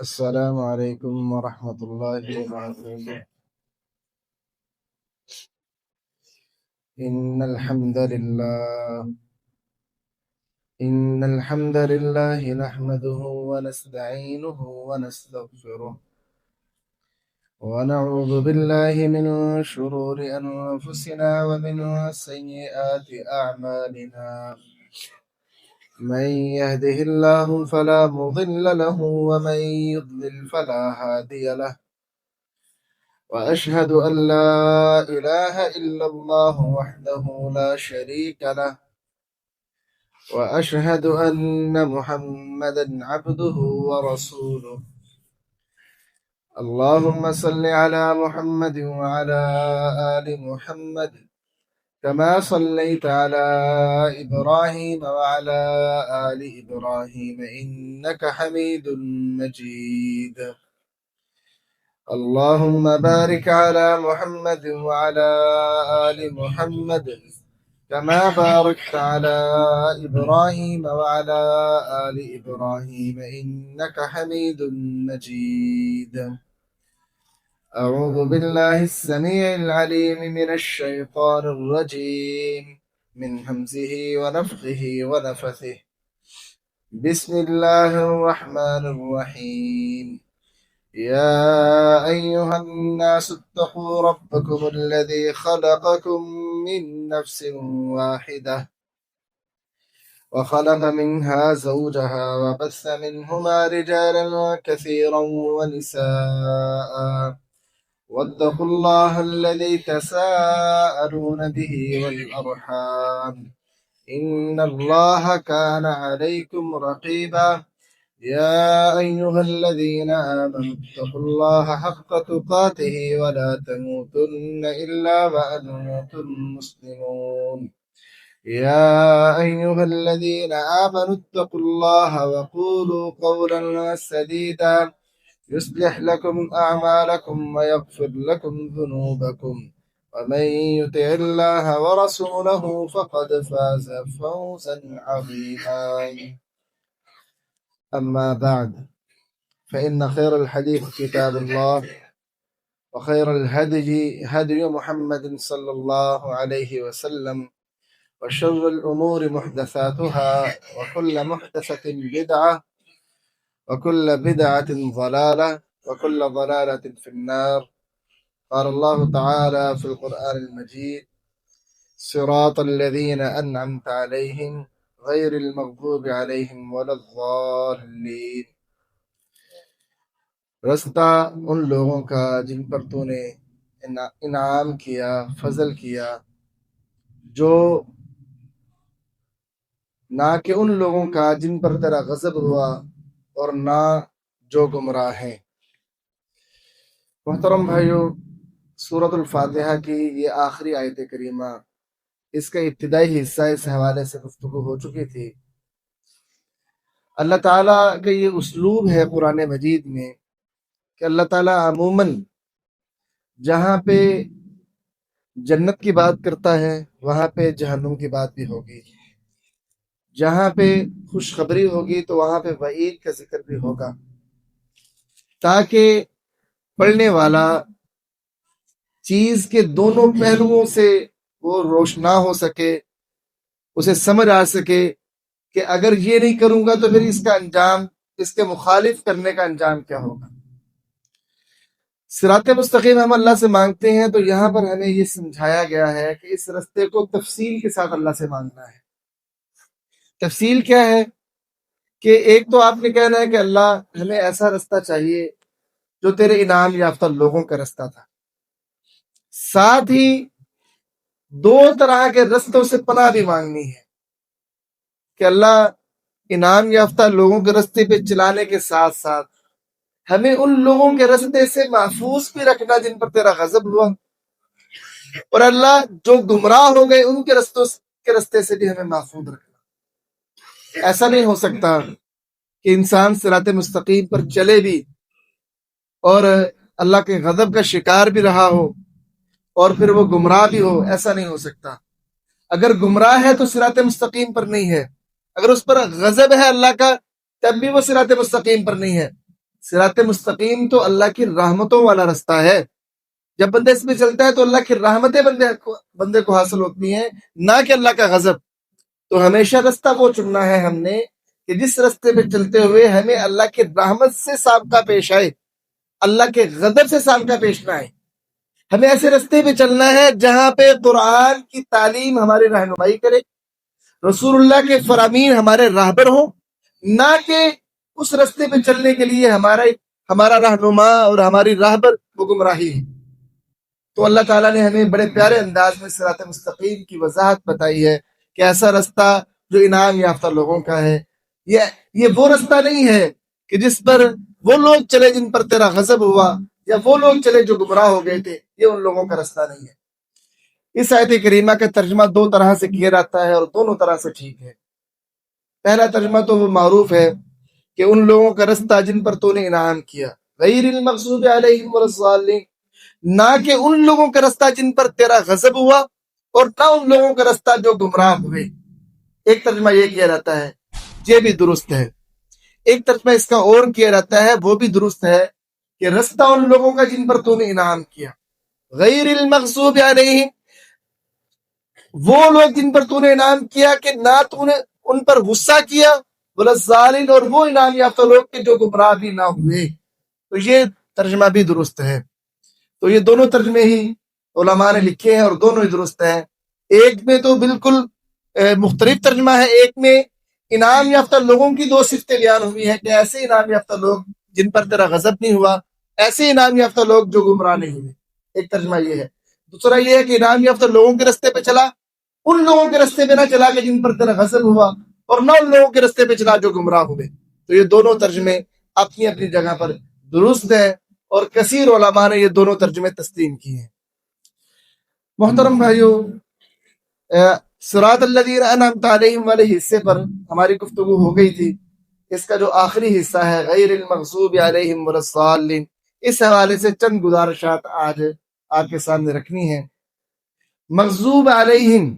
السلام عليكم ورحمة الله وبركاته. إن الحمد لله نحمده ونستعينه ونستغفره ونعوذ بالله من شرور أنفسنا ومن سيئات أعمالنا. من يهده الله فلا مضل له ومن يضلل فلا هادي له. وأشهد أن لا إله إلا الله وحده لا شريك له. وأشهد أن محمدا عبده ورسوله. اللهم صل على محمد وعلى آل محمد كما صليت على إبراهيم وعلى آل إبراهيم إنك حميد مجيد. اللهم بارك على محمد وعلى آل محمد كما باركت على إبراهيم وعلى آل إبراهيم إنك حميد مجيد. أعوذ بالله السميع العليم من الشيطان الرجيم من همزه ونفخه ونفثه. بسم الله الرحمن الرحيم. يا أيها الناس اتقوا ربكم الذي خلقكم من نفس واحدة وخلق منها زوجها وبث منهما رجالا كثيرا ونساء واتقوا الله الذي تساءلون به والأرحام إن الله كان عليكم رقيبا. يا أيها الذين آمنوا اتقوا الله حق تقاته ولا تموتن إلا وأنتم مسلمون. يا أيها الذين آمنوا اتقوا الله وقولوا قولا سديدا يصلح لكم أعمالكم ويغفر لكم ذنوبكم ومن يطع الله ورسوله فقد فاز فوزا عظيما. أما بعد فإن خير الحديث كتاب الله وخير الهدي هدي محمد صلى الله عليه وسلم وشر الأمور محدثاتها وكل محدثة بدعة وكل بدعة ضلالة وكل ضلالة في النار. قال الله تعالى في القرآن المجيد: صراط الذين أنعمت عليهم غير المغضوب عليهم ولا الضالين. رستہ ان لوگوں کا جن پر تو نے انعام کیا، فضل کیا، جو نہ کہ ان لوگوں کا جن پر تیرا غضب ہوا اور نہ جو گمراہ ہیں۔ محترم بھائیو، سورۃ الفاتحہ کی یہ آخری آیت کریمہ، اس کا ابتدائی حصہ اس حوالے سے گفتگو ہو چکی تھی۔ اللہ تعالیٰ کا یہ اسلوب ہے قرآن مجید میں کہ اللہ تعالیٰ عموماً جہاں پہ جنت کی بات کرتا ہے وہاں پہ جہنم کی بات بھی ہوگی، جہاں پہ خوشخبری ہوگی تو وہاں پہ وعید کا ذکر بھی ہوگا، تاکہ پڑھنے والا چیز کے دونوں پہلوؤں سے وہ روشنا ہو سکے، اسے سمجھ آ سکے کہ اگر یہ نہیں کروں گا تو پھر اس کا انجام، اس کے مخالف کرنے کا انجام کیا ہوگا۔ صراط مستقیم ہم اللہ سے مانگتے ہیں تو یہاں پر ہمیں یہ سمجھایا گیا ہے کہ اس رستے کو تفصیل کے ساتھ اللہ سے مانگنا ہے۔ تفصیل کیا ہے کہ ایک تو آپ نے کہنا ہے کہ اللہ ہمیں ایسا رستہ چاہیے جو تیرے انعام یافتہ لوگوں کا رستہ تھا، ساتھ ہی دو طرح کے رستوں سے پناہ بھی مانگنی ہے کہ اللہ انعام یافتہ لوگوں کے رستے پہ چلانے کے ساتھ ساتھ ہمیں ان لوگوں کے رستے سے محفوظ بھی رکھنا جن پر تیرا غضب ہوا، اور اللہ جو گمراہ ہو گئے ان کے رستے سے بھی ہمیں محفوظ رکھنا۔ ایسا نہیں ہو سکتا کہ انسان صراط مستقیم پر چلے بھی اور اللہ کے غضب کا شکار بھی رہا ہو اور پھر وہ گمراہ بھی ہو، ایسا نہیں ہو سکتا۔ اگر گمراہ ہے تو صراط مستقیم پر نہیں ہے، اگر اس پر غضب ہے اللہ کا تب بھی وہ صراط مستقیم پر نہیں ہے۔ صراط مستقیم تو اللہ کی رحمتوں والا رستہ ہے. جب بندہ اس میں چلتا ہے تو اللہ کی رحمتیں بندے کو حاصل ہوتی ہیں، نہ کہ اللہ کا غضب. تو ہمیشہ رستہ وہ چننا ہے ہم نے کہ جس رستے پہ چلتے ہوئے ہمیں اللہ کی رحمت سے سابقہ پیش آئے، اللہ کے غضب سے سابقہ پیش نہ آئے. ہمیں ایسے رستے پہ چلنا ہے جہاں پہ قرآن کی تعلیم ہماری رہنمائی کرے، رسول اللہ کے فرامین ہمارے راہبر ہوں، نہ کہ اس رستے پہ چلنے کے لیے ہمارا رہنما اور ہماری راہبر وہ گمراہی ہے. تو اللہ تعالیٰ نے ہمیں بڑے پیارے انداز میں صراط مستقیم کی وضاحت بتائی ہے کہ ایسا رستہ جو انعام یافتہ لوگوں کا ہے. یہ وہ رستہ نہیں ہے کہ جس پر وہ لوگ چلے جن پر تیرا غضب ہوا، یا وہ لوگ چلے جو گمراہ ہو گئے تھے. یہ ان لوگوں کا رستہ نہیں ہے. اس آیت کریمہ کا ترجمہ دو طرح سے کیا جاتا ہے اور دونوں طرح سے ٹھیک ہے. پہلا ترجمہ تو وہ معروف ہے کہ ان لوگوں کا رستہ جن پر تو نے انعام کیا، غیر المغضوب علیہم ولا الضالین، نہ کہ ان لوگوں کا رستہ جن پر تیرا غضب ہوا، اور نہ ان لوگوں کا رستہ جو گمراہ ہوئے. ایک ترجمہ یہ کیا جاتا ہے، یہ بھی درست ہے. ایک ترجمہ اس کا اور کیا جاتا ہے، وہ بھی درست ہے، کہ رستہ ان لوگوں کا جن پر تو نے انعام کیا. غیر المغضوب علیہم، وہ لوگ جن پر تو نے انعام کیا کہ نہ تو نے ان پر غصہ کیا، ولا الضالین، اور وہ انعام یافتہ لوگ کہ جو گمراہ بھی نہ ہوئے. تو یہ ترجمہ بھی درست ہے. تو یہ دونوں ترجمے ہی علماء نے لکھے ہیں اور دونوں ہی درست ہیں. ایک میں تو بالکل مختلف ترجمہ ہے، ایک میں انعام یافتہ لوگوں کی دو صفتیں بیان ہوئی ہیں کہ ایسے انعام یافتہ لوگ جن پر تیرا غضب نہیں ہوا، ایسے انعام یافتہ لوگ جو گمراہ نہیں ہوئے. ایک ترجمہ یہ ہے. دوسرا یہ ہے کہ انعام یافتہ لوگوں کے رستے پہ چلا، ان لوگوں کے رستے پہ نہ چلا کہ جن پر تیرا غضب ہوا، اور نہ ان لوگوں کے رستے پہ چلا جو گمراہ ہوئے. تو یہ دونوں ترجمے اپنی اپنی جگہ پر درست ہیں، اور کثیر علماء نے یہ دونوں ترجمے تسلیم کیے ہیں. محترم بھائیو، صراط الذین انعمت علیہم والے حصے پر ہماری گفتگو ہو گئی تھی. اس کا جو آخری حصہ ہے غیر المغضوب علیہم ولا الضالین، اس حوالے سے چند گزارشات آج آپ کے سامنے رکھنی ہیں. مغضوب علیہم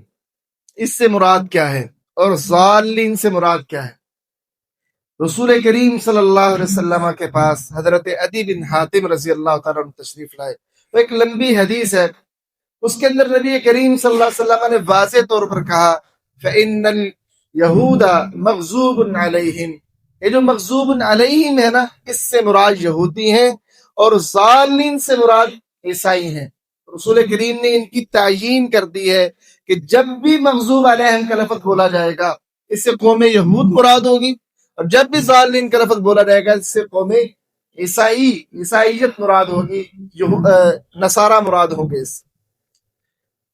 اس سے مراد کیا ہے اور ضالین سے مراد کیا ہے؟ رسول کریم صلی اللہ علیہ وسلم کے پاس حضرت عدی بن حاتم رضی اللہ تعالیٰ عنہ تشریف لائے. تو ایک لمبی حدیث ہے، اس کے اندر نبی کریم صلی اللہ علیہ وسلم نے واضح طور پر کہا فَإِنَّ الْيَهُودَ مَغْضُوبٌ عَلَيْهِمْ. یہ جو مغضوب علیہم ہے نا، اس سے مراد یہودی ہیں، اور ضالین سے مراد عیسائی ہیں. رسول کریم نے ان کی تعیین کر دی ہے کہ جب بھی مغضوب علیہم کا لفظ بولا جائے گا اس سے قوم یہود مراد ہوگی، اور جب بھی ضالین کا لفظ بولا جائے گا اس سے قوم عیسائیت مراد ہوگی، نصارہ مراد ہوں گے.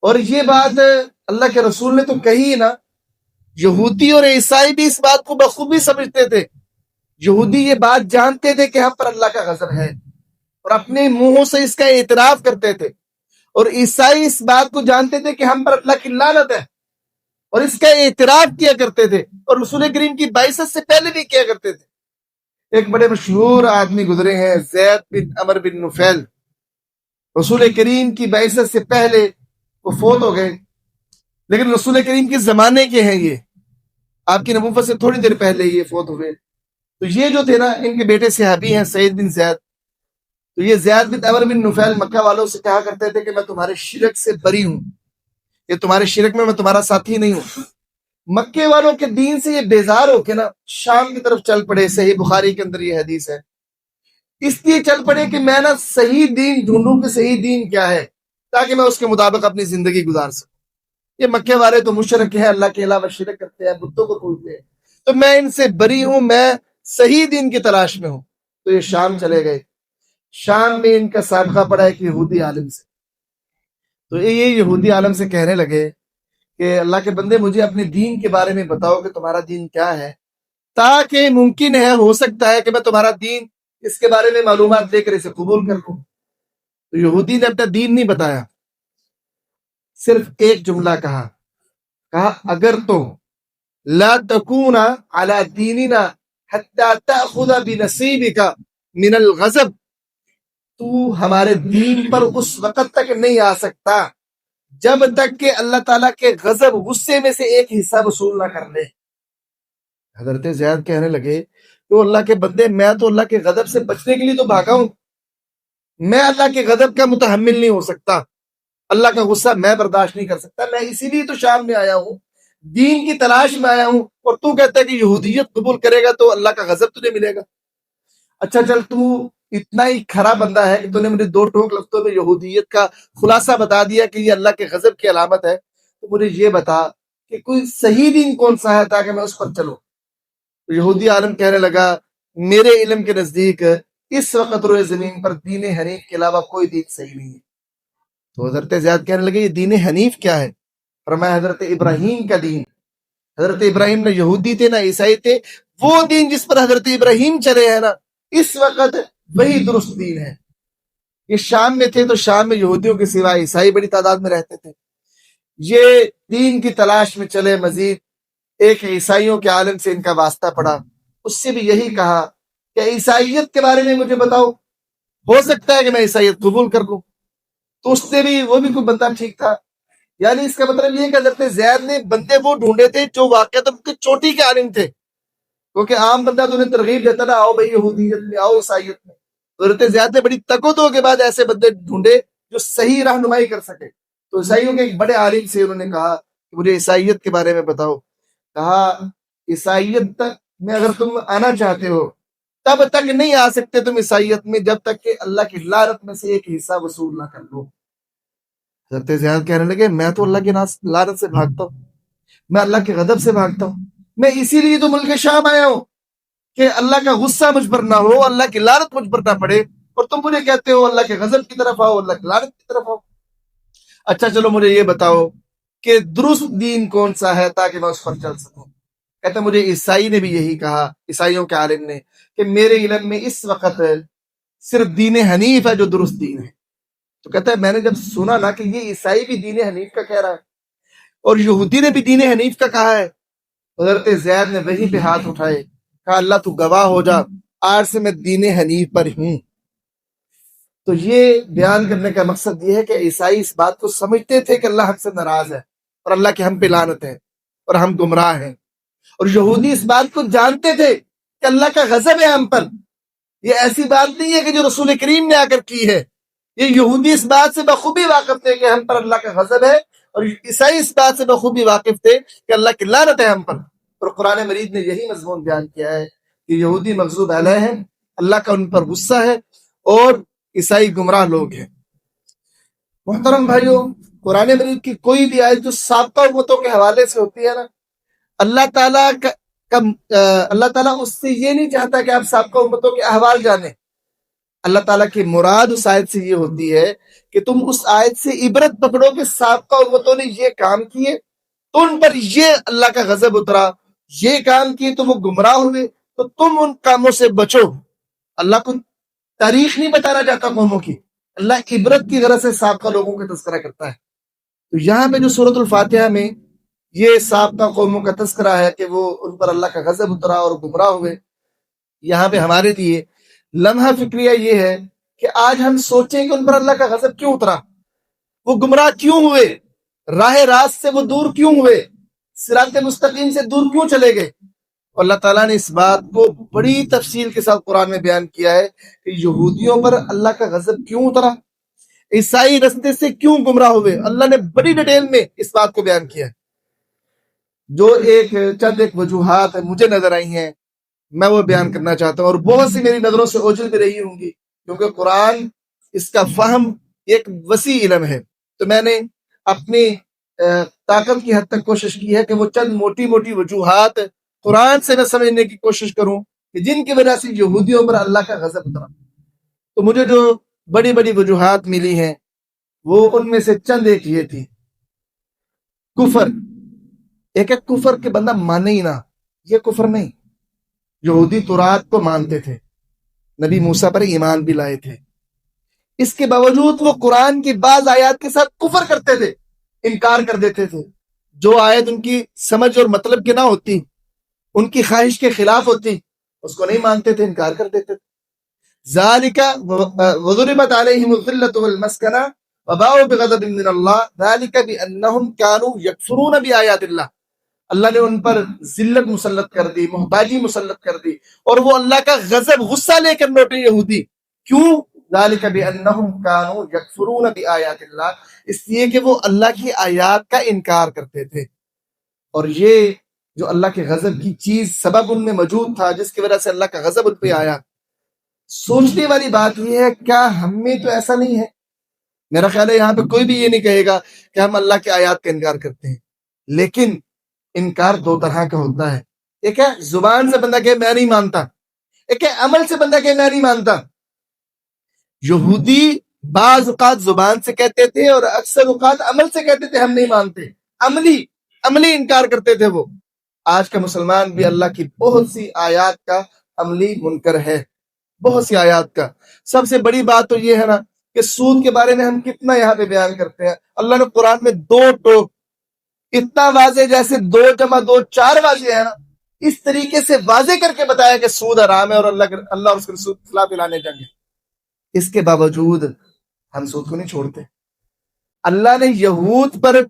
اور یہ بات اللہ کے رسول نے تو کہی نا. یہودی اور عیسائی بھی اس بات کو بخوبی سمجھتے تھے. یہودی یہ بات جانتے تھے کہ ہم پر اللہ کا غضب ہے، اور اپنے منہوں سے اس کا اعتراف کرتے تھے، اور عیسائی اس بات کو جانتے تھے کہ ہم پر اللہ کی لعنت ہے، اور اس کا اعتراف کیا کرتے تھے، اور رسول کریم کی بعثت سے پہلے بھی کیا کرتے تھے. ایک بڑے مشہور آدمی گزرے ہیں، زید بن عمر بن نفیل. رسول کریم کی بعثت سے پہلے وہ فوت ہو گئے، لیکن رسول کریم کے زمانے کے ہیں. یہ آپ کی نبوت سے تھوڑی دیر پہلے یہ فوت ہوئے. تو یہ جو تھے نا، ان کے بیٹے صحابی ہیں سعید بن زید. تو یہ زید بن عمر بن نفیل مکہ والوں سے کہا کرتے تھے کہ میں تمہارے شرک سے بری ہوں، یہ تمہارے شرک میں تمہارا ساتھی نہیں ہوں. مکے والوں کے دین سے یہ بیزار ہو کے نا شام کی طرف چل پڑے. صحیح بخاری کے اندر یہ حدیث ہے. اس لیے چل پڑے کہ میں نا صحیح دین ڈھونڈوں کہ صحیح دین کیا ہے، تاکہ میں اس کے مطابق اپنی زندگی گزار سکوں. یہ مکے والے تو مشرک ہیں، اللہ کے علاوہ شرک کرتے ہیں، بتوں کو پوجتے ہیں. تو میں ان سے بری ہوں، میں صحیح دین کی تلاش میں ہوں. تو یہ شام چلے گئے. شام میں ان کا سابقہ پڑا ایک یہودی عالم سے. تو یہ یہودی عالم سے کہنے لگے کہ اللہ کے بندے مجھے اپنے دین کے بارے میں بتاؤ کہ تمہارا دین کیا ہے، تاکہ ممکن ہے، ہو سکتا ہے کہ میں تمہارا دین اس کے بارے میں معلومات دے کر اسے قبول کر لوں. تو یہودی نے اپنا دین نہیں بتایا، صرف ایک جملہ کہا اگر تو لا تکون علی دیننا حتی تأخذ بنصیبک من الغضب، تو ہمارے دین پر اس وقت تک نہیں آ سکتا جب تک کہ اللہ تعالیٰ کے غضب غصے میں سے ایک حصہ وصول نہ کر لے. حضرت زید کہنے لگے کہ اللہ کے بندے، میں تو اللہ کے غضب سے بچنے کے لیے تو بھاگا ہوں، میں اللہ کے غضب کا متحمل نہیں ہو سکتا، اللہ کا غصہ میں برداشت نہیں کر سکتا، میں اسی لیے تو شام میں آیا ہوں، دین کی تلاش میں آیا ہوں، اور تو کہتا ہے کہ یہودیت قبول کرے گا تو اللہ کا غضب تجھے ملے گا۔ اچھا چل، تو اتنا ہی کھرا بندہ ہے کہ تو نے مجھے دو ٹوک لفتوں میں یہودیت کا خلاصہ بتا دیا کہ یہ اللہ کے غضب کی علامت ہے، تو مجھے یہ بتا کہ کوئی صحیح دین کون سا ہے تاکہ میں اس پر چلوں۔ یہودی عالم کہنے لگا میرے علم کے نزدیک اس وقت روئے زمین پر دین حنیف کے علاوہ کوئی دین صحیح نہیں ہے۔ تو حضرت زیاد کہنے لگے یہ دین حنیف کیا ہے؟ فرمایا حضرت ابراہیم کا دین۔ حضرت ابراہیم نہ یہودی تھے نہ عیسائی تھے، وہ دین جس پر حضرت ابراہیم چلے ہیں نا اس وقت وہی درست دین ہے۔ یہ شام میں تھے تو شام میں یہودیوں کے سوا عیسائی بڑی تعداد میں رہتے تھے، یہ دین کی تلاش میں چلے، مزید ایک عیسائیوں کے عالم سے ان کا واسطہ پڑا، اس سے بھی یہی کہا کہ عیسائیت کے بارے میں مجھے بتاؤ، ہو سکتا ہے کہ میں عیسائیت قبول کر لوں، تو اس سے بھی وہ بھی کوئی بندہ ٹھیک تھا۔ یعنی اس کا مطلب یہ کہ حضرت زید نے بندے وہ ڈھونڈے تھے جو واقعات ان کے چوٹی کے عالم تھے، کیونکہ عام بندہ تو انہیں ترغیب دیتا نا، آؤ بھائی یہودیت میں، آؤ عیسائیت میں۔ حضرت زید نے بڑی تکو کے بعد ایسے بندے ڈھونڈے جو صحیح رہنمائی کر سکے، تو عیسائیوں کے ایک بڑے عالم سے انہوں نے کہا کہ مجھے عیسائیت کے بارے میں بتاؤ۔ کہا عیسائیت تک میں اگر تم آنا چاہتے ہو تب تک نہیں آ سکتے تم عیسائیت میں جب تک کہ اللہ کی لعنت میں سے ایک حصہ وصول نہ کر لو۔ حضرت زیاد کہنے لگے میں تو اللہ کی لعنت سے بھاگتا ہوں، میں اللہ کے غضب سے بھاگتا ہوں، میں اسی لیے تو ملک شام آیا ہوں کہ اللہ کا غصہ مجھ پر نہ ہو، اللہ کی لعنت مجھ پر نہ پڑے، اور تم مجھے کہتے ہو اللہ کے غضب کی طرف آؤ، اللہ کی لعنت کی طرف آؤ۔ اچھا چلو مجھے یہ بتاؤ کہ درست دین کون سا ہے تاکہ میں اس پر چل سکوں۔ کہتا مجھے عیسائی نے بھی یہی کہا، عیسائیوں کے عالم نے، کہ میرے علم میں اس وقت صرف دین حنیف ہے جو درست دین ہے۔ تو کہتا ہے میں نے جب سنا نا کہ یہ عیسائی بھی دین حنیف کا کہہ رہا ہے اور یہودی نے بھی دین حنیف کا کہا ہے، حضرت زید نے وہیں پہ ہاتھ اٹھائے، کہا اللہ تو گواہ ہو جا، آج سے میں دین حنیف پر ہوں۔ تو یہ بیان کرنے کا مقصد یہ ہے کہ عیسائی اس بات کو سمجھتے تھے کہ اللہ ہم سے ناراض ہے اور اللہ کے ہم پہ لعنت ہے اور ہم گمراہ ہیں، اور یہودی اس بات کو جانتے تھے کہ اللہ کا غضب ہے ہم پر۔ یہ ایسی بات نہیں ہے کہ جو رسول کریم نے آ کر کی ہے، یہ یہودی اس بات سے بخوبی واقف تھے کہ ہم پر اللہ کا غضب ہے، اور عیسائی اس بات سے بخوبی واقف تھے کہ اللہ کی لعنت ہے ہم پر۔ اور قرآن مجید نے یہی مضمون بیان کیا ہے کہ یہودی مغضوب علیہ ہیں، اللہ کا ان پر غصہ ہے، اور عیسائی گمراہ لوگ ہیں۔ محترم بھائیوں، قرآن مجید کی کوئی بھی آیت جو سابقہ امتوں کے حوالے سے ہوتی ہے نا، اللہ تعالیٰ اللہ تعالیٰ اس سے یہ نہیں چاہتا کہ آپ سابقہ امتوں کے احوال جانیں۔ اللہ تعالیٰ کی مراد اس آیت سے یہ ہوتی ہے کہ تم اس آیت سے عبرت پکڑو کہ سابقہ امتوں نے یہ کام کیے تو ان پر یہ اللہ کا غضب اترا، یہ کام کیے تو وہ گمراہ ہوئے، تو تم ان کاموں سے بچو۔ اللہ کو تاریخ نہیں بتانا چاہتا قوموں کی، اللہ عبرت کی غرض سے سابقہ لوگوں کا تذکرہ کرتا ہے۔ تو یہاں پہ جو سورۃ الفاتحہ میں یہ سابقہ قوموں کا تذکرہ ہے کہ وہ ان پر اللہ کا غضب اترا اور گمراہ ہوئے، یہاں پہ ہمارے لیے لمحہ فکریہ یہ ہے کہ آج ہم سوچیں کہ ان پر اللہ کا غضب کیوں اترا، وہ گمراہ کیوں ہوئے، راہ راست سے وہ دور کیوں ہوئے، صراط مستقیم سے دور کیوں چلے گئے۔ اللہ تعالیٰ نے اس بات کو بڑی تفصیل کے ساتھ قرآن میں بیان کیا ہے کہ یہودیوں پر اللہ کا غضب کیوں اترا، عیسائی رستے سے کیوں گمراہ ہوئے، اللہ نے بڑی ڈیٹیل میں اس بات کو بیان کیا ہے۔ جو چند ایک وجوہات مجھے نظر آئی ہیں میں وہ بیان کرنا چاہتا ہوں، اور بہت سی میری نظروں سے اوجھل بھی رہی ہوں گی، کیونکہ قرآن اس کا فہم ایک وسیع علم ہے۔ تو میں نے اپنی طاقت کی حد تک کوشش کی ہے کہ وہ چند موٹی موٹی وجوہات قرآن سے میں سمجھنے کی کوشش کروں کہ جن کی وجہ سے یہودیوں پر اللہ کا غضب اترا۔ تو مجھے جو بڑی بڑی وجوہات ملی ہیں وہ ان میں سے چند ایک یہ تھی۔ کفر، ایک کفر کے بندہ مانے ہی نہ، یہ کفر نہیں۔ یہودی تورات کو مانتے تھے، نبی موسیٰ پر ایمان بھی لائے تھے، اس کے باوجود وہ قرآن کی بعض آیات کے ساتھ کفر کرتے تھے، انکار کر دیتے تھے۔ جو آیت ان کی سمجھ اور مطلب کی نہ ہوتی، ان کی خواہش کے خلاف ہوتی، اس کو نہیں مانتے تھے، انکار کر دیتے تھے۔ ذالک وضربت علیہم الذلۃ والمسکنہ وباؤوا بغضب من اللہ ذالک بانہم کانوا یکفرون بآیات اللہ۔ اللہ نے ان پر ذلت مسلط کر دی، محتاجی مسلط کر دی، اور وہ اللہ کا غضب غصہ لے کر لوٹے یہودی. کیوں؟ ذالک بانہم کانوا یکفرون بآیات اللہ، اس لیے کہ وہ اللہ کی آیات کا انکار کرتے تھے. اور یہ جو اللہ کے غضب کی چیز سبب ان میں موجود تھا، جس کی وجہ سے اللہ کا غضب ان پہ آیا. سوچنے والی بات یہ ہے، کیا ہم میں تو ایسا نہیں ہے؟ میرا خیال ہے یہاں پہ کوئی بھی یہ نہیں کہے گا کہ ہم اللہ کی آیات کا انکار کرتے ہیں. لیکن انکار دو طرح کا ہوتا ہے. ایک ہے زبان سے بندہ کہ میں نہیں مانتا، ایک ہے عمل سے بندہ کہ میں نہیں مانتا. یہودی بعض اوقات زبان سے کہتے تھے اور اکثر اوقات عمل سے کہتے تھے ہم نہیں مانتے. عملی انکار کرتے تھے وہ. آج کا مسلمان بھی اللہ کی بہت سی آیات کا عملی منکر ہے، بہت سی آیات کا. سب سے بڑی بات تو یہ ہے نا کہ سود کے بارے میں ہم کتنا یہاں پہ بیان کرتے ہیں. اللہ نے قرآن میں دو ٹوک اتنا واضح، جیسے 2 + 2 4 واضح ہے نا، اس طریقے سے واضح کر کے بتایا کہ سود حرام ہے اور اللہ اور اس کے رسول کے خلاف اعلان جنگ ہے. اس کے باوجود ہم سود کو نہیں چھوڑتے. اللہ نے یہود پر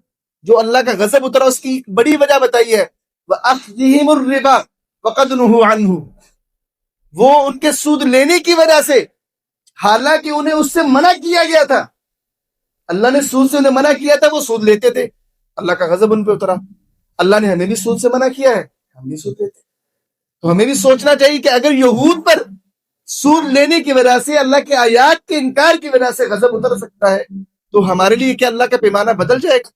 جو اللہ کا غضب اترا اس کی بڑی وجہ بتائی ہے، وَأَخْذِهِمُ الرِّبَا وَقَدْ نُهُوا عَنْهُ، وہ ان کے سود لینے کی وجہ سے، حالانکہ انہیں اس سے منع کیا گیا تھا. اللہ نے سود سے انہیں منع کیا تھا، وہ سود لیتے تھے، اللہ کا غضب ان پہ اترا. اللہ نے ہمیں بھی سود سے منع کیا ہے، ہم بھی سود لیتے. تو ہمیں بھی سوچنا چاہیے کہ اگر یہود پر سود لینے کی وجہ سے، اللہ کے آیات کے انکار کی وجہ سے غضب اتر سکتا ہے، تو ہمارے لیے کیا اللہ کا پیمانہ بدل جائے گا؟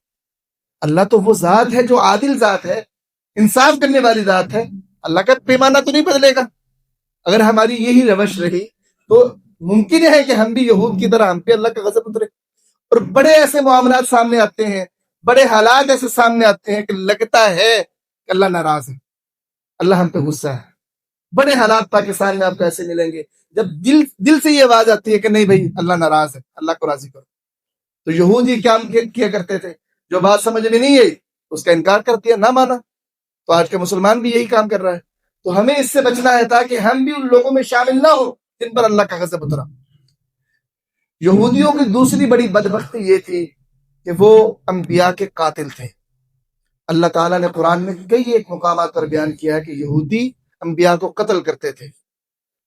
اللہ تو وہ ذات ہے جو عادل ذات ہے، انصاف کرنے والی ذات ہے. اللہ کا پیمانہ تو نہیں بدلے گا. اگر ہماری یہی روش رہی تو ممکن ہے کہ ہم بھی یہود کی طرح ہم پہ اللہ کا غضب اترے. اور بڑے ایسے معاملات سامنے آتے ہیں، بڑے حالات ایسے سامنے آتے ہیں کہ لگتا ہے کہ اللہ ناراض ہے، اللہ ہم پہ غصہ ہے. بڑے حالات پاکستان میں آپ کو ایسے ملیں گے جب دل سے یہ آواز آتی ہے کہ نہیں بھائی اللہ ناراض ہے، اللہ کو راضی کرو. تو یہود یہ کیا کرتے تھے، جو بات سمجھ میں نہیں آئی اس کا انکار کر دیا، نہ مانا. تو آج کے مسلمان بھی یہی کام کر رہا ہے. تو ہمیں اس سے بچنا ہے تاکہ ہم بھی ان لوگوں میں شامل نہ ہو جن پر اللہ کا غضب اترا. یہودیوں کی دوسری بڑی بدبختی یہ تھی کہ وہ انبیاء کے قاتل تھے. اللہ تعالیٰ نے قرآن میں کئی ایک مقامات پر بیان کیا ہے کہ یہودی انبیاء کو قتل کرتے تھے.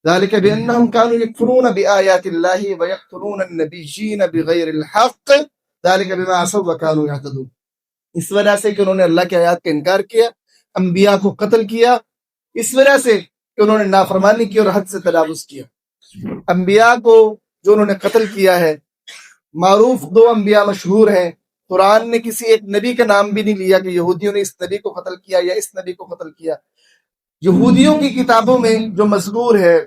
ذالک بانہم کانوا یکفرون بآیات اللہ ویقتلون النبیین بغیر الحق ذالک بما عصوا وکانوا یعتدون. اس وجہ سے کہ انہوں نے اللہ کی آیات کا انکار کیا، انبیاء کو قتل کیا، اس وجہ سے کہ انہوں نے نافرمانی کی اور حد سے تجاوز کیا. انبیاء کو جو انہوں نے قتل کیا ہے، معروف 2 انبیاء مشہور ہیں. قرآن نے کسی ایک نبی کا نام بھی نہیں لیا کہ یہودیوں نے اس نبی کو قتل کیا یا اس نبی کو قتل کیا. یہودیوں کی کتابوں میں جو مذکور ہے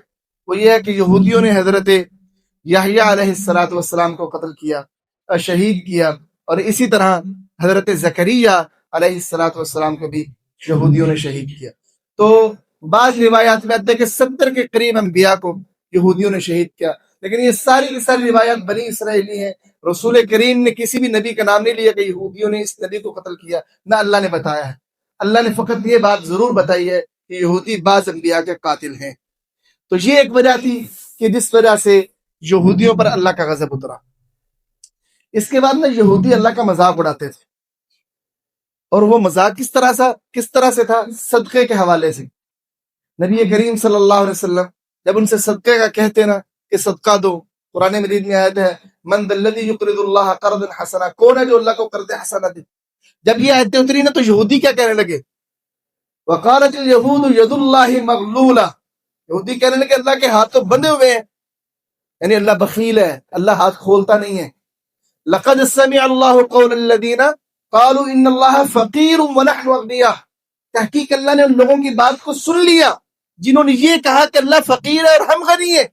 وہ یہ ہے کہ یہودیوں نے حضرت یحییٰ علیہ السلام کو قتل کیا، شہید کیا، اور اسی طرح حضرت زکریا علیہ السلام کو بھی یہودیوں نے شہید کیا. تو بعض روایات میں آتے ہیں کہ 70 کے قریب انبیاء کو یہودیوں نے شہید کیا. لیکن یہ ساری کی ساری روایات بنی اسرائیلی ہیں. رسول کریم نے کسی بھی نبی کا نام نہیں لیا کہ یہودیوں نے اس نبی کو قتل کیا، نہ اللہ نے بتایا ہے. اللہ نے فقط یہ بات ضرور بتائی ہے کہ یہودی بعض انبیاء کے قاتل ہیں. تو یہ ایک وجہ تھی کہ جس وجہ سے یہودیوں پر اللہ کا غضب اترا. اس کے بعد میں یہودی اللہ کا مذاق اڑاتے تھے، اور وہ مذاق کس طرح سے تھا؟ صدقے کے حوالے سے. نبی کریم صلی اللہ علیہ وسلم جب ان سے صدقے کا کہتے نا کہ صدقہ دو، قرآن مجید میں آیت ہے من ذا الذی یقرض اللہ قرضا حسنا، کون ہے جو اللہ کو قرض حسنا دے. جب یہ آیتیں اتری نا تو یہودی کیا کہنے لگے؟ وقالت الیہود ید اللہ مغلولہ، یہودی کہنے لگے اللہ کے ہاتھ تو بندے ہوئے ہیں، یعنی اللہ بخیل ہے، اللہ ہاتھ کھولتا نہیں ہے. لقد سمع اللہ قول الذین قالوا ان اللہ فقیر ونحن اغنیاء، تحقیق اللہ نے ان لوگوں کی بات کو سن لیا جنہوں نے یہ کہا کہ اللہ فقیر ہے اور ہم غنی ہیں.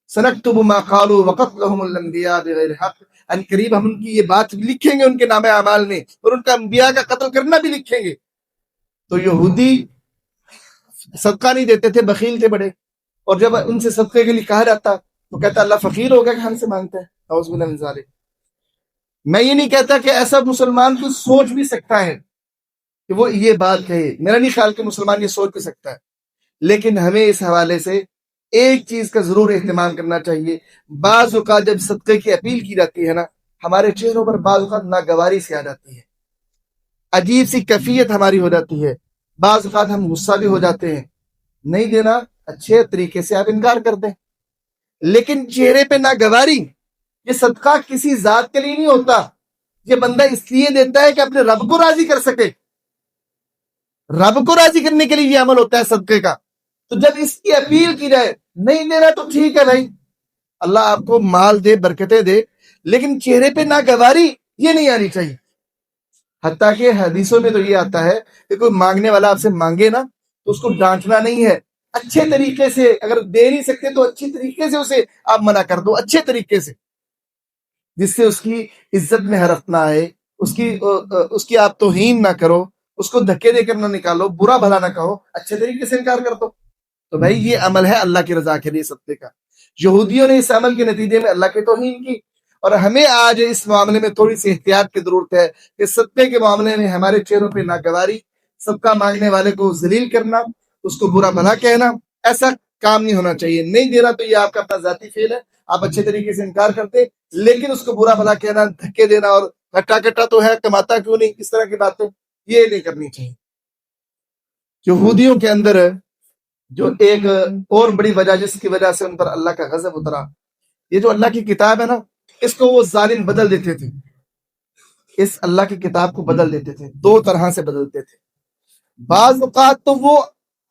سنکتب ما قالوا وقتلهم الانبیاء بغیر حق، ان قریب ہم ان کی یہ بات لکھیں گے ان کے نام اعمال میں، اور ان کا انبیاء کا قتل کرنا بھی لکھیں گے. تو یہودی صدقہ نہیں دیتے تھے، بخیل تھے بڑے، اور جب ان سے صدقے کے لیے کہا جاتا تو کہتا اللہ فقیر ہو گیا کہ ہم سے مانگتا ہے. اعوذ باللہ من ذالک. میں یہ نہیں کہتا کہ ایسا مسلمان کو سوچ بھی سکتا ہے کہ وہ یہ بات کہے، میرا نہیں خیال کہ مسلمان یہ سوچ بھی سکتا ہے. لیکن ہمیں اس حوالے سے ایک چیز کا ضرور اہتمام کرنا چاہیے. بعض اوقات جب صدقے کی اپیل کی جاتی ہے نا، ہمارے چہروں پر بعض اوقات ناگواری سے آ جاتی ہے. عجیب سی کیفیت ہماری ہو جاتی ہے، بعض اوقات ہم غصہ بھی ہو جاتے ہیں، نہیں دینا اچھے طریقے سے آپ انکار کر دیں، لیکن چہرے پہ ناگواری، یہ صدقہ کسی ذات کے لیے نہیں ہوتا، یہ بندہ اس لیے دیتا ہے کہ اپنے رب کو راضی کر سکے، رب کو راضی کرنے کے لیے یہ عمل ہوتا ہے صدقے کا۔ تو جب اس کی اپیل کی جائے نہیں دینا تو ٹھیک ہے بھائی، اللہ آپ کو مال دے، برکتیں دے، لیکن چہرے پہ ناگواری یہ نہیں آنی چاہیے۔ حتیٰ کہ حدیثوں میں تو یہ آتا ہے کہ کوئی مانگنے والا آپ سے مانگے نا تو اس کو ڈانٹنا نہیں ہے، اچھے طریقے سے، اگر دے نہیں سکتے تو اچھی طریقے سے اسے آپ منع کر دو، اچھے طریقے سے، جس سے اس کی عزت میں حرف نہ آئے، اس کی آپ توہین نہ کرو، اس کو دھکے دے کر نہ نکالو، برا بھلا نہ کہو، اچھے طریقے سے انکار کر دو۔ تو بھائی یہ عمل ہے اللہ کی رضا کے لیے صدقے کا۔ یہودیوں نے اس عمل کے نتیجے میں اللہ کی توہین کی، اور ہمیں آج اس معاملے میں تھوڑی سی احتیاط کی ضرورت ہے کہ صدقے کے معاملے میں ہمارے چہروں پہ ناگواری، صدقہ مانگنے والے کو ذلیل کرنا، اس کو برا بھلا کہنا، ایسا کام نہیں ہونا چاہیے۔ نہیں دے رہا تو یہ آپ کا اپنا ذاتی فعل ہے، آپ اچھے طریقے سے انکار کرتے، لیکن اس کو برا بھلا کہنا، دھکے دینا، اور کٹا کٹا تو ہے، کماتا کیوں نہیں، اس طرح کی باتیں یہ نہیں کرنی چاہیے۔ یہودیوں کے اندر جو ایک اور بڑی وجہ جس کی وجہ سے ان پر اللہ کا غضب اترا، یہ جو اللہ کی کتاب ہے نا، اس کو وہ ظالم بدل دیتے تھے، اس اللہ کی کتاب کو بدل دیتے تھے، دو طرح سے بدلتے تھے۔ بعض اوقات تو وہ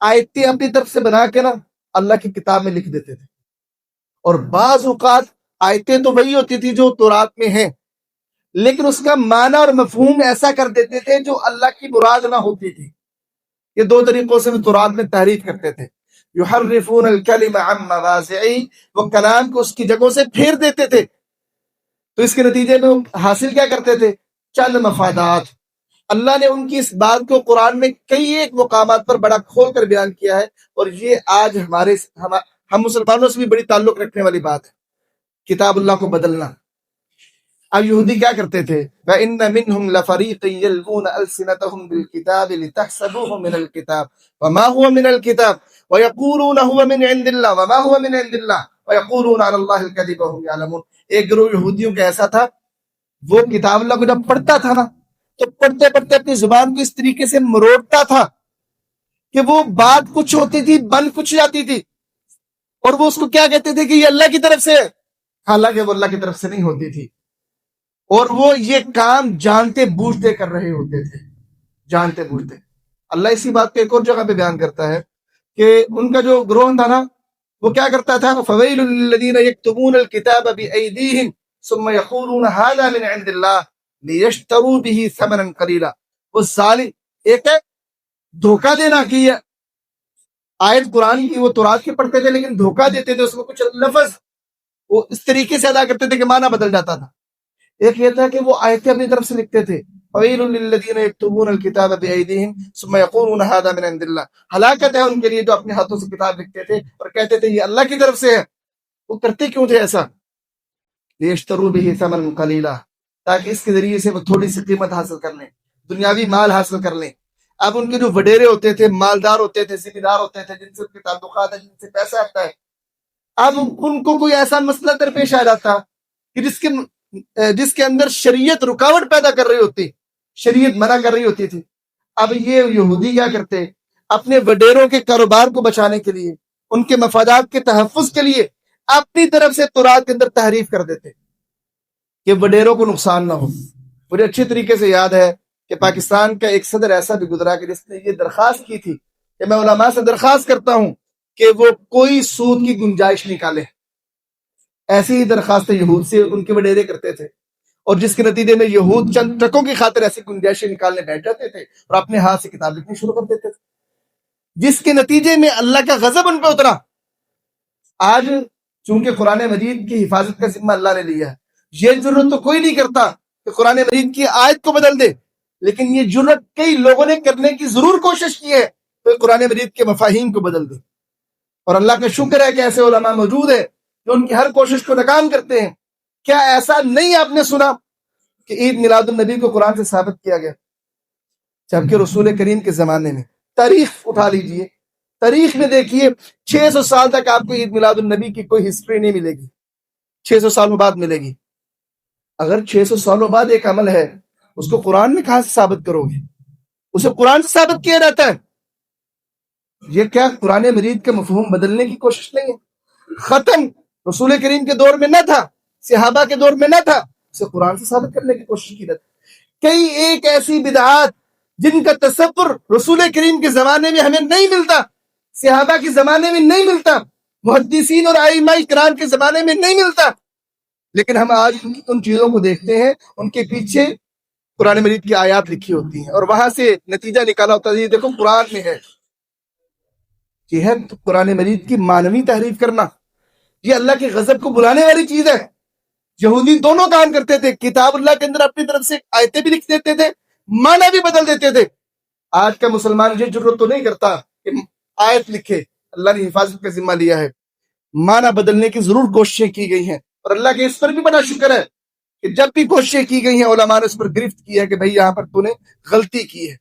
آیتیں اپنی طرف سے بنا کے نا اللہ کی کتاب میں لکھ دیتے تھے، اور بعض اوقات آیتیں تو وہی ہوتی تھی جو تورات میں ہیں، لیکن اس کا معنی اور مفہوم ایسا کر دیتے تھے جو اللہ کی مراد نہ ہوتی تھی۔ یہ دو طریقوں سے تورات میں تحریف کرتے تھے، یحرفون الکلم عن مواضعہ، وہ کلام کو اس کی جگہوں سے پھیر دیتے تھے، تو اس کے نتیجے میں حاصل کیا کرتے تھے؟ چند مفادات۔ اللہ نے ان کی اس بات کو قرآن میں کئی ایک مقامات پر بڑا کھول کر بیان کیا ہے، اور یہ آج ہم مسلمانوں سے بھی بڑی تعلق رکھنے والی بات ہے، کتاب اللہ کو بدلنا۔ اب یہودی کیا کرتے تھے؟ وَإِنَّ مِنْهُمْ لَفَرِيقًا يَلْوُونَ أَلْسِنَتَهُمْ بِالْكِتَابِ لِتَحْسَبُوهُ مِنَ الْكِتَابِ وَمَا هُوَ مِنَ الْكِتَابِ وَيَقُولُونَ هُوَ مِنْ عِنْدِ اللَّهِ وَمَا هُوَ مِنْ عِنْدِ اللَّهِ وَيَقُولُونَ عَلَى اللَّهِ الْكَذِبَ وَهُمْ يَعْلَمُونَ۔ ایک گروہ یہودیوں کا ایسا تھا، وہ کتاب اللہ کو جب پڑھتا تھا نا تو پڑھتے پڑھتے اپنی زبان کو اس طریقے سے مروڑتا تھا کہ وہ بات کچھ ہوتی تھی، بن کچھ جاتی تھی، اور وہ اس کو کیا کہتے تھے کہ یہ اللہ کی طرف سے ہے، حالانکہ وہ اللہ کی طرف سے نہیں ہوتی تھی، اور وہ یہ کام جانتے بوجھتے کر رہے ہوتے تھے، جانتے بوجھتے۔ اللہ اسی بات کو ایک اور جگہ پہ بیان کرتا ہے کہ ان کا جو گروہ تھا نا، وہ کیا کرتا تھا؟ فَوَيْلٌ لِّلَّذِينَ يَكْتُبُونَ الْكِتَابَ بِأَيْدِيهِمْ ثُمَّ يَقُولُونَ هَٰذَا مِنْ عِندِ اللَّهِ لِيَشْتَرُوا بِهِ ثَمَنًا قَلِيلًا۔ وہ ظالم ایک ہے دھوکہ دینا، کی آیت قرآن کی وہ تورات کی پڑھتے تھے لیکن دھوکہ دیتے تھے، اس میں کچھ لفظ وہ اس طریقے سے ادا کرتے تھے کہ معنی بدل جاتا تھا۔ ایک یہ تھا کہ وہ آیتیں اپنی طرف سے لکھتے تھے، وَوَيْلٌ لِّلَّذِينَ يَكْتُبُونَ الْكِتَابَ بِأَيْدِيهِمْ ثُمَّ يَقُولُونَ هَٰذَا مِنْ عِندِ اللَّهِ۔ ہلاکت ہے ان کے لیے جو اپنے ہاتھوں سے کتاب لکھتے تھے اور کہتے تھے یہ اللہ کی طرف سے ہے۔ وہ کرتے کیوں تھے ایسا؟ لِيَشْتَرُوا بِهِ ثَمَنًا قَلِيلًا، تاکہ اس کے ذریعے سے وہ تھوڑی سی قیمت حاصل کر لیں، دنیاوی مال حاصل کر لیں۔ اب ان کے جو وڈیرے ہوتے تھے، مالدار ہوتے تھے، ذمہ دار ہوتے تھے، جن سے ان کے تعلقات ہیں، جن سے پیسہ آتا ہے، اب ان کو کوئی ایسا مسئلہ درپیش آ جاتا کہ جس کے اندر شریعت رکاوٹ پیدا کر رہی ہوتی، شریعت منع کر رہی ہوتی تھی۔ اب یہ یہودی کیا کرتے؟ اپنے وڈیروں کے کاروبار کو بچانے کے لیے، ان کے مفادات کے تحفظ کے لیے اپنی طرف سے تورات کے اندر تحریف کر دیتے کہ وڈیروں کو نقصان نہ ہو۔ مجھے اچھی طریقے سے یاد ہے کہ پاکستان کا ایک صدر ایسا بھی گزرا کہ جس نے یہ درخواست کی تھی کہ میں علماء سے درخواست کرتا ہوں کہ وہ کوئی سود کی گنجائش نکالے۔ ایسی ہی درخواستیں یہود سے ان کے وڈیرے کرتے تھے، اور جس کے نتیجے میں یہود چند ٹکوں کی خاطر ایسی گنجائشیں نکالنے بیٹھ جاتے تھے اور اپنے ہاتھ سے کتاب لکھنی شروع کر دیتے تھے، جس کے نتیجے میں اللہ کا غضب ان پہ اترا۔ آج چونکہ قرآن مجید کی حفاظت کا ذمہ اللہ نے لیا ہے، یہ جرت تو کوئی نہیں کرتا کہ قرآن مجید کی آیت کو بدل دے، لیکن یہ جرت کئی لوگوں نے کرنے کی ضرور کوشش کی ہے کہ قرآن مجید کے مفاہیم کو بدل دے، اور اللہ کا شکر ہے کہ ایسے علماء موجود ہیں جو ان کی ہر کوشش کو ناکام کرتے ہیں۔ کیا ایسا نہیں آپ نے سنا کہ عید میلاد النبی کو قرآن سے ثابت کیا گیا؟ جبکہ رسول کریم کے زمانے میں، تاریخ اٹھا لیجئے، تاریخ میں دیکھیے 600 سال تک آپ کو عید میلاد النبی کی کوئی ہسٹری نہیں ملے گی، 600 سالوں بعد ملے گی۔ اگر 600 سالوں بعد ایک عمل ہے، اس کو قرآن میں کہاں سے ثابت کرو گے؟ اسے قرآن سے ثابت کیا جاتا ہے. یہ کیا قرآن مجید کا مفہوم بدلنے کی کوشش نہیں ہے؟ ختم رسول کریم کے دور میں نہ تھا، صحابہ کے دور میں نہ تھا، اسے قرآن سے ثابت کرنے کی کوشش کی جاتی. کئی ایک ایسی بدعات جن کا تصور رسول کریم کے زمانے میں ہمیں نہیں ملتا، صحابہ کے زمانے میں نہیں ملتا، محدثین اور ائمہ کرام کے زمانے میں نہیں ملتا، لیکن ہم آج ان چیزوں کو دیکھتے ہیں، ان کے پیچھے قرآن مجید کی آیات لکھی ہوتی ہیں اور وہاں سے نتیجہ نکالا ہوتا ہے یہ دیکھو قرآن میں ہے. یہ ہے تو قرآن مجید کی معنوی تحریف کرنا، یہ اللہ کے غضب کو بلانے والی چیز ہے. یہودی دونوں کام کرتے تھے، کتاب اللہ کے اندر اپنی طرف سے آیتیں بھی لکھ دیتے تھے، معنی بھی بدل دیتے تھے. آج کا مسلمان یہ ضرورت تو نہیں کرتا کہ آیت لکھے، اللہ نے حفاظت کا ذمہ لیا ہے، معنی بدلنے کی ضرور کوششیں کی گئی ہیں اور اللہ کے اس پر بھی بڑا شکر ہے کہ جب بھی کوششیں کی گئی ہیں علماء نے اس پر گرفت کی ہے کہ بھئی یہاں پر تو نے غلطی کی ہے.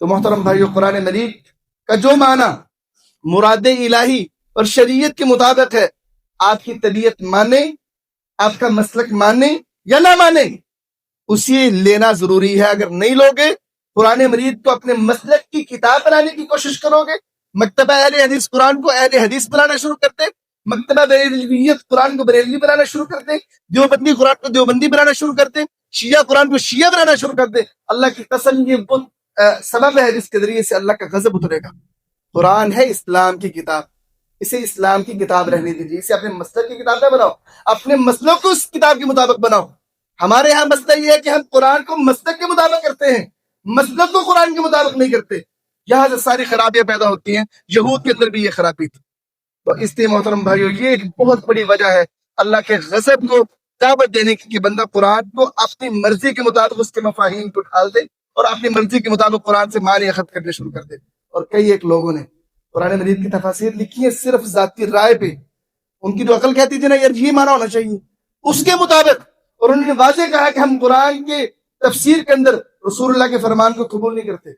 تو محترم بھائیو، قرآن مجید کا جو معنی مراد الہی اور شریعت کے مطابق ہے، آپ کی طبیعت مانے، آپ کا مسلک مانے یا نہ مانے، اسے لینا ضروری ہے. اگر نہیں لوگے، قرآن مجید کو اپنے مسلک کی کتاب بنانے کی کوشش کرو گے، مکتبہ اہل حدیث قرآن کو اہل حدیث بنانا شروع کر دیں، مکتبہ بریلویت قرآن کو بریلوی بنانا شروع کر دیں، دیوبندی قرآن کو دیوبندی بنانا شروع کر دیں، شیعہ قرآن کو شیعہ بنانا شروع کر دیں، اللہ کی قسم یہ سبب ہے جس کے ذریعے سے اللہ کا غضب اترے گا. قرآن ہے اسلام کی کتاب، اسے اسلام کی کتاب رہنے دیجیے، اسے اپنے مسلک کی کتاب نہ بناؤ، اپنے مسلک کو اس کتاب کے مطابق بناؤ. ہمارے ہاں مسئلہ یہ ہے کہ ہم قرآن کو مسلک کے مطابق کرتے ہیں، مسلک کو قرآن کے مطابق نہیں کرتے، یہاں سے ساری خرابیاں پیدا ہوتی ہیں. یہود کے اندر بھی یہ خرابی تھی. تو اس لیے محترم بھائیو، یہ ایک بہت بڑی وجہ ہے اللہ کے غضب کو دعوت دینے کی کہ بندہ قرآن کو اپنی مرضی کے مطابق اس کے مفاہیم کو ڈال دے اور اپنی مرضی کے مطابق قرآن سے معنی اخذ کرنے شروع کر دے. اور کئی ایک لوگوں نے قرآن مجید کی تفاسیر لکھی ہے صرف ذاتی رائے پہ، ان کی جو عقل کہتی تھی نا یار یہ معنی ہونا چاہیے اس کے مطابق، اور انہوں نے واضح کہا کہ ہم قرآن کے تفسیر کے اندر رسول اللہ کے فرمان کو قبول نہیں کرتے.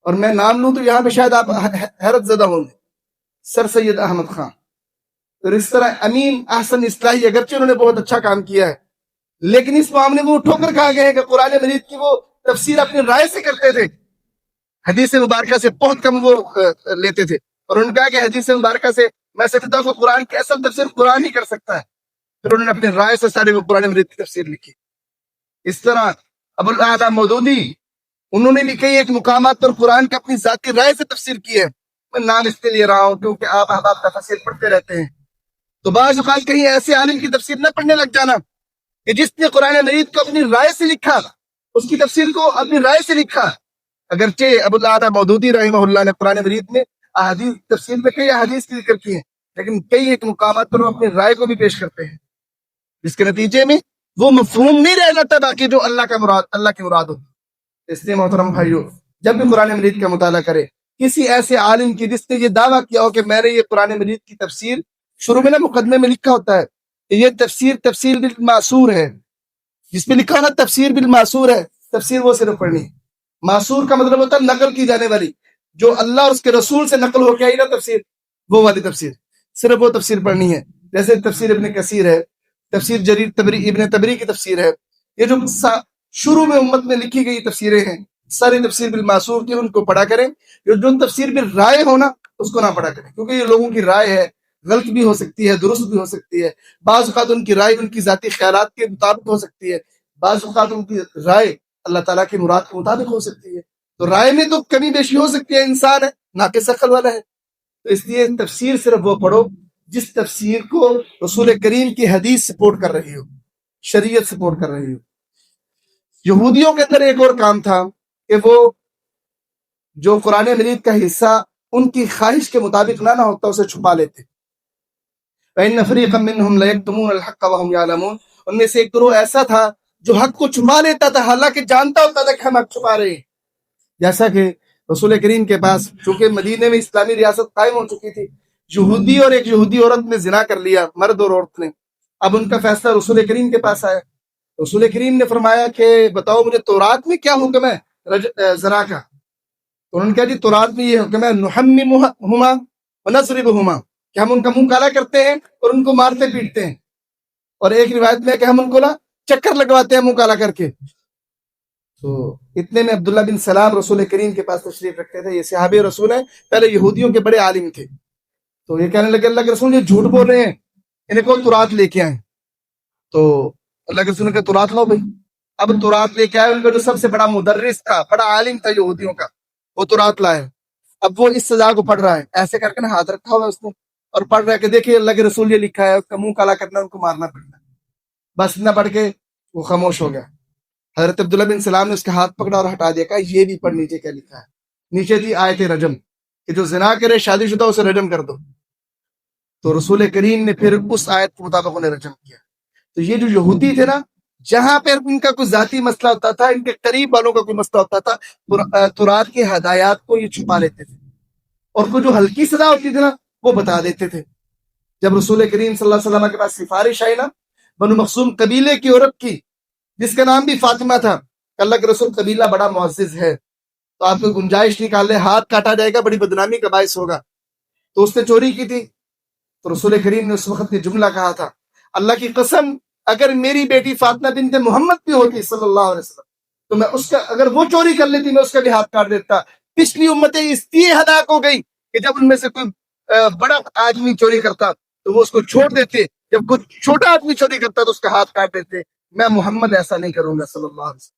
اور میں نام لوں تو یہاں پہ شاید آپ حیرت زدہ ہوں گے، سر سید احمد خان. اور اس طرح امین احسن اصلاحی، اگرچہ انہوں نے بہت اچھا کام کیا ہے لیکن اس معاملے میں وہ ٹھوکر کھا گئے ہیں کہ قرآن مجید کی وہ تفسیر اپنی رائے سے کرتے تھے، حدیث مبارکہ سے بہت کم وہ لیتے تھے. اور انہوں نے کہا کہ حدیث مبارکہ سے میں سمجھتا ہوں کہ قرآن کی اصل تفسیر قرآن ہی کر سکتا ہے. پھر انہوں نے اپنی رائے سے سارے وہ قرآن مجید کی تفسیر لکھی. اس طرح ابو الاعلی مودودی، انہوں نے بھی کئی ایک مقامات پر قرآن کا اپنی ذاتی رائے سے تفسیر کی ہے. میں نام اس لیے لے رہا ہوں کیونکہ آپ احباب تفسیر پڑھتے رہتے ہیں، تو بعض اوقات کہیں ایسے عالم کی تفسیر نہ پڑھنے لگ جانا کہ جس نے قرآن مجید کو اپنی رائے سے لکھا، اس کی تفسیر کو اپنی رائے سے لکھا. اگرچہ ابو الاعلی مودودی رحمہ اللہ نے قرآن مجید میں احادیث تفسیر میں کئی احادیث کی ذکر کی ہیں، لیکن کئی ایک مقامات پر وہ اپنی رائے کو بھی پیش کرتے ہیں، جس کے نتیجے میں وہ مفہوم نہیں رہ جاتا باقی جو اللہ کی مراد ہو. اس لیے محترم بھائیو، جب بھی قرآن مجید کا مطالعہ کرے کسی ایسے عالم کی جس نے یہ دعویٰ کیا ہو کہ میں نے یہ قرآن مجید کی تفسیر، شروع میں نا مقدمے میں لکھا ہوتا ہے کہ یہ تفسیر بالمعصور ہے، جس پہ لکھا ہونا تفسیر بالمعصور ہے، تفسیر وہ صرف پڑھنی ہے. معصور کا مطلب ہوتا ہے نقل کی جانے والی، جو اللہ اور اس کے رسول سے نقل ہو کے آئی نا تفسیر، وہ والی تفسیر، صرف وہ تفسیر پڑھنی ہے. جیسے تفسیر ابن کثیر ہے، تفسیر جریر تبری ابن تبری کی تفسیر ہے. یہ جو شروع میں امت میں لکھی گئی تفسیریں ہیں ساری تفسیر بالمعصور کی، ان کو پڑھا کریں. جو تفسیر بالرائے ہونا اس کو نہ پڑھا کریں، کیونکہ یہ لوگوں کی رائے ہے، غلط بھی ہو سکتی ہے، درست بھی ہو سکتی ہے. بعض اوقات ان کی رائے ان کی ذاتی خیالات کے مطابق ہو سکتی ہے، بعض اوقات ان کی رائے اللہ تعالیٰ کی مراد کے مطابق ہو سکتی ہے. تو رائے میں تو کمی بیشی ہو سکتی ہے، انسان ہے، ناقص عقل والا ہے. تو اس لیے تفسیر صرف وہ پڑھو جس تفسیر کو رسول کریم کی حدیث سپورٹ کر رہی ہو، شریعت سپورٹ کر رہی ہو. یہودیوں کے اندر ایک اور کام تھا کہ وہ جو قرآن مجید کا حصہ ان کی خواہش کے مطابق نہ ہوتا اسے چھپا لیتے. فَإِنَّ فَرِيقًا مِّنْهُمْ لَيَكْتُمُونَ الْحَقَّ وَهُمْ يَعْلَمُونَ، ان میں سے ایک گروہ ایسا تھا جو حق کو چھپا لیتا تھا حالانکہ جانتا ہوتا تھا کہ ہم حق چھپا رہے ہیں. جیسا کہ رسول کریم کے پاس چونکہ مدینے میں اسلامی ریاست قائم ہو چکی تھی، یہودی اور ایک یہودی عورت نے زنا کر لیا، مرد اور عورت نے. اب ان کا فیصلہ رسول کریم کے پاس آیا. رسول کریم نے فرمایا کہ بتاؤ مجھے تورات میں کیا حکم ہے زنا کا؟ تو انہوں نے کہا جی تورات میں یہ حکم ہے نحممہما ونضربہما، کہ ہم ان کا منہ کالا کرتے ہیں اور ان کو مارتے پیٹتے ہیں. اور ایک روایت میں کہ ہم ان کو نا چکر لگواتے ہیں منہ کالا کر کے. تو اتنے میں عبداللہ بن سلام رسول کریم کے پاس تشریف رکھتے تھے. یہ صحابی رسول ہیں, پہلے یہودیوں کے بڑے عالم تھے. تو یہ کہنے لگے اللہ کے رسول یہ جھوٹ بول رہے ہیں, انہیں کو تورات لے کے آئیں. تو اللہ کے رسول نے کہا تورات لاؤ بھائی. اب تورات لے کے آئے, ان کا جو سب سے بڑا مدرس تھا, بڑا عالم تھا یہودیوں کا, وہ تورات لائے. اب وہ اس سزا کو پڑھ رہا ہے, ایسے کر کے نا ہاتھ رکھا ہوا ہے اس نے, اور پڑھ رہا ہے کہ دیکھیے اللہ کے رسول یہ لکھا ہے, اس کا منہ کالا کرنا, ان کو مارنا پڑنا. بس اتنا پڑھ کے وہ خاموش ہو گیا. حضرت عبداللہ بن سلام نے اس کا ہاتھ پکڑا اور ہٹا دیا, کہا یہ بھی پڑھ نیچے کیا لکھا ہے. نیچے تھی آیت رجم کہ جو زنا کرے شادی شدہ اسے رجم کر دو. تو رسول کریم نے پھر اس آیت کے مطابق انہیں رجم کیا. تو یہ جو یہودی تھے نا, جہاں پہ ان کا کوئی ذاتی مسئلہ ہوتا تھا, ان کے قریب والوں کا کوئی مسئلہ ہوتا تھا, تورات کی ہدایات کو یہ چھپا لیتے تھے, اور کوئی جو ہلکی سزا ہوتی تھی نا وہ بتا دیتے تھے. جب رسول کریم صلی اللہ علیہ وسلم کے پاس سفارش آئی نا بنو مخزوم قبیلے کی عورت کی, جس کا نام بھی فاطمہ تھا, اللہ کے رسول قبیلہ بڑا معزز ہے, تو آپ کو گنجائش نکال لے, ہاتھ کاٹا جائے گا, بڑی بدنامی کا باعث ہوگا. تو اس نے چوری کی تھی. تو رسول کریم نے اس وقت یہ جملہ کہا تھا, اللہ کی قسم اگر میری بیٹی فاطمہ بنت محمد بھی ہوتی صلی اللہ علیہ وسلم, تو میں اس کا, اگر وہ چوری کر لیتی میں اس کا بھی ہاتھ کاٹ دیتا. پچھلی امتیں اس لیے ہلاک ہو گئی کہ جب ان میں سے کوئی بڑا آدمی چوری کرتا تو وہ اس کو چھوڑ دیتے, جب کوئی چھوٹا آدمی چوری کرتا تو اس کا ہاتھ کاٹ دیتے. میں محمد ایسا نہیں کروں گا صلی اللہ علیہ وسلم.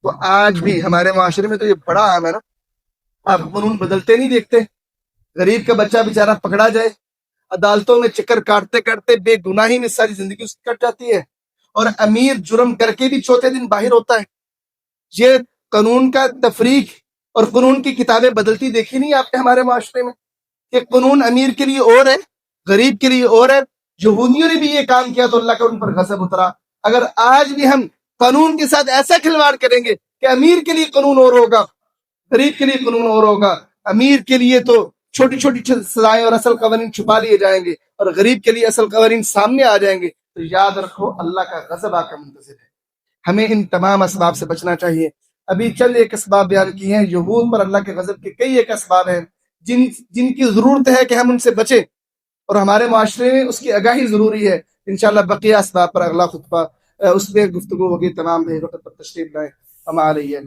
تو آج بھی ہمارے معاشرے میں تو یہ بڑا عام ہے نا, آپ قانون بدلتے نہیں دیکھتے. غریب کا بچہ بیچارہ پکڑا جائے, عدالتوں میں چکر کاٹتے کاٹتے بے گناہی میں ساری زندگی اس کی کٹ جاتی ہے, اور امیر جرم کر کے بھی چوتھے دن باہر ہوتا ہے. یہ قانون کا تفریق اور قانون کی کتابیں بدلتی دیکھی نہیں آپ نے ہمارے معاشرے میں, کہ قانون امیر کے لیے اور ہے, غریب کے لیے اور ہے. یہودیوں نے بھی یہ کام کیا تو اللہ کا ان پر غضب اترا. اگر آج بھی ہم قانون کے ساتھ ایسا کھلواڑ کریں گے کہ امیر کے لیے قانون اور ہوگا, غریب کے لیے قانون اور ہوگا, امیر کے لیے تو چھوٹی چھوٹی سزائیں اور اصل قوانین چھپا لیے جائیں گے, اور غریب کے لیے اصل قوانین سامنے آ جائیں گے, تو یاد رکھو اللہ کا غضب آپ کا منتظر ہے. ہمیں ان تمام اسباب سے بچنا چاہیے. ابھی چند ایک اسباب بیان کیے ہیں, یہود پر اللہ کے غضب کے کئی ایک اسباب ہیں جن کی ضرورت ہے کہ ہم ان سے بچیں, اور ہمارے معاشرے میں اس کی آگاہی ضروری ہے. انشاءاللہ بقیہ اسباب پر اگلا خطبہ اس میں گفتگو ہوگی. تمام وقت پر تشریف لائیں. ہم آ رہی ہے